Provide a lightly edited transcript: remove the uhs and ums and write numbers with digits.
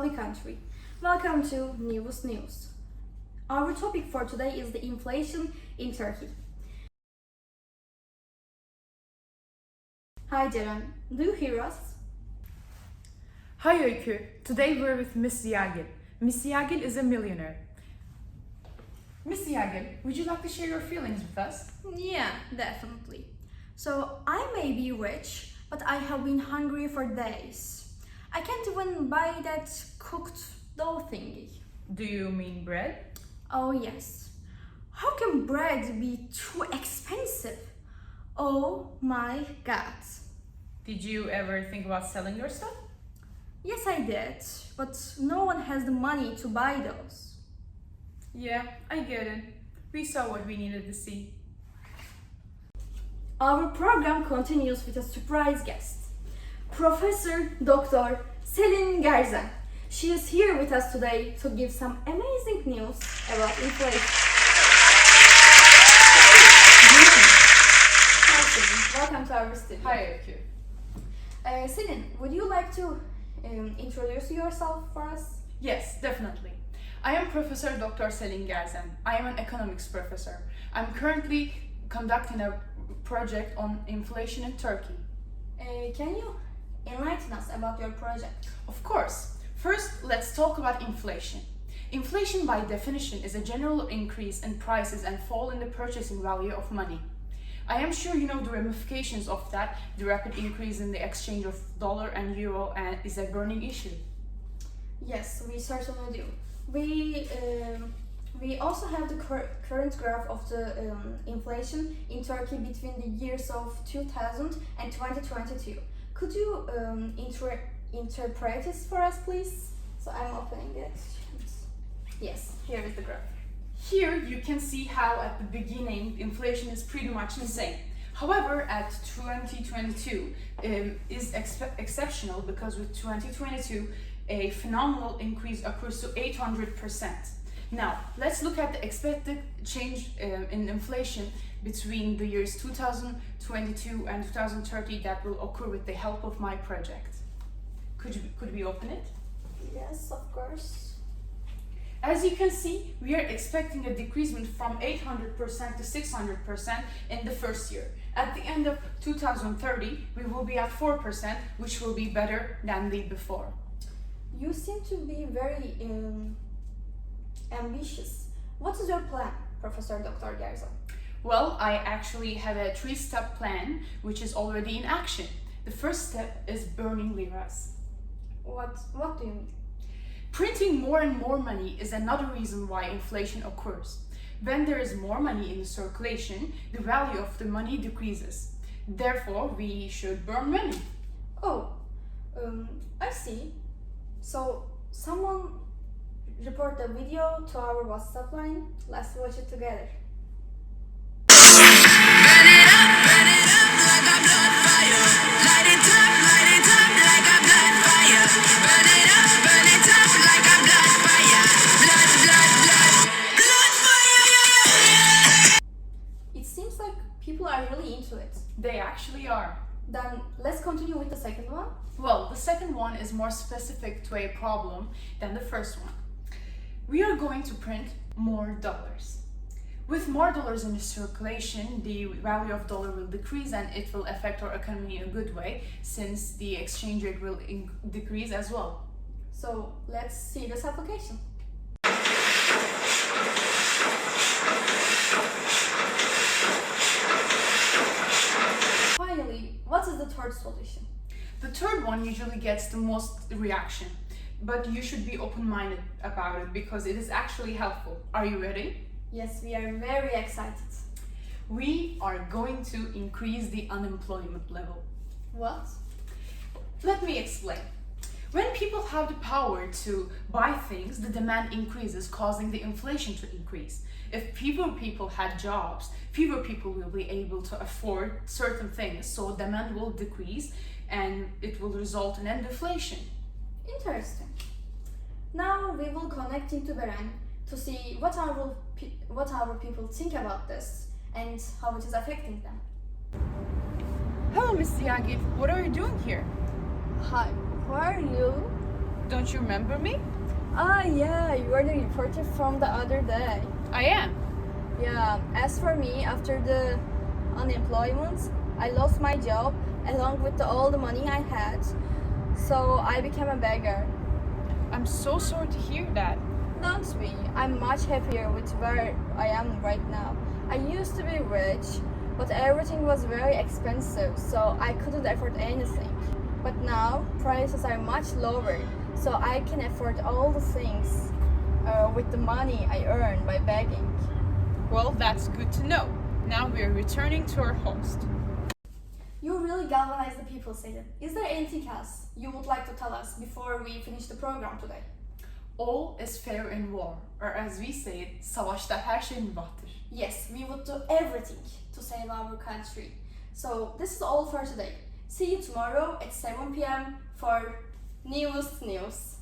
holy country. Welcome to News News. Our topic for today is the inflation in Turkey. Hi Ceren, do you hear us? Hi Öykü, today we're with Miss Yagil. Miss Yagil is a millionaire. Miss Yagil, would you like to share your feelings with us? Yeah, definitely. So I may be rich, but I have been hungry for days. I can't even buy that cooked dough thingy. Do you mean bread? Oh yes. How can bread be too expensive? Oh my god. Did you ever think about selling your stuff? Yes, I did, but no one has the money to buy those. Yeah, I get it. We saw what we needed to see. Our program continues with a surprise guest, Professor Dr. Selin Gerzen. She is here with us today to give some amazing news about inflation. Hi Selin, welcome to our studio. Hi Öykü. Selin, would you like to introduce yourself for us? Yes, definitely. I am Professor Dr. Selin Gerzen. I am an economics professor. I'm currently conducting a project on inflation in Turkey. Can you enlighten us about your project? Of course. First, let's talk about inflation. Inflation, by definition, is a general increase in prices and fall in the purchasing value of money. I am sure you know the ramifications of that. The rapid increase in the exchange of dollar and euro is a burning issue. Yes, we certainly do. We also have the current graph of the inflation in Turkey between the years of 2000 and 2022. Could you interpret this for us, please? So I'm opening it. Yes, here is the graph. Here you can see how at the beginning inflation is pretty much the same. However, at 2022 is exceptional because with 2022 a phenomenal increase occurs to 800%. Now, let's look at the expected change in inflation between the years 2022 and 2030 that will occur with the help of my project. Could we open it? Yes, of course. As you can see, we are expecting a decreasement from 800% to 600% in the first year. At the end of 2030, we will be at 4%, which will be better than the before. You seem to be very ambitious. What is your plan, Professor Dr. Gerzen? Well, I actually have a 3-step plan, which is already in action. The first step is burning liras. What do you mean? Printing more and more money is another reason why inflation occurs. When there is more money in circulation, the value of the money decreases. Therefore, we should burn money. Oh, I see. So, someone report the video to our WhatsApp line. Let's watch it together. People are really into it. They actually are. Then let's continue with the second one. Well, the second one is more specific to a problem than the first one. We are going to print more dollars. With more dollars in the circulation, the value of dollar will decrease and it will affect our economy in a good way since the exchange rate will decrease as well. So let's see this application. Finally, what is the third solution? The third one usually gets the most reaction, but you should be open-minded about it because it is actually helpful. Are you ready? Yes, we are very excited. We are going to increase the unemployment level. What? Let me explain. When people have the power to buy things, the demand increases, causing the inflation to increase. If fewer people had jobs, fewer people will be able to afford certain things, so demand will decrease and it will result in inflation. Interesting. Now we will connect into Beren to see what our people think about this and how it is affecting them. Hello, Miss Yagil. What are you doing here? Hi, who are you? Don't you remember me? Ah, yeah, you were the reporter from the other day. I am. Yeah, as for me, after the unemployment, I lost my job along with all the money I had. So I became a beggar. I'm so sorry to hear that. Don't be. I'm much happier with where I am right now. I used to be rich, but everything was very expensive, so I couldn't afford anything. But now prices are much lower, so I can afford all the things with the money I earn by begging. Well, that's good to know. Now we are returning to our host. You really galvanized the people, Selim. Is there anything else you would like to tell us before we finish the program today? All is fair in war, or as we say it, savaşta her şey mübahtır. Yes, we would do everything to save our country. So this is all for today. See you tomorrow at 7 p.m. for News.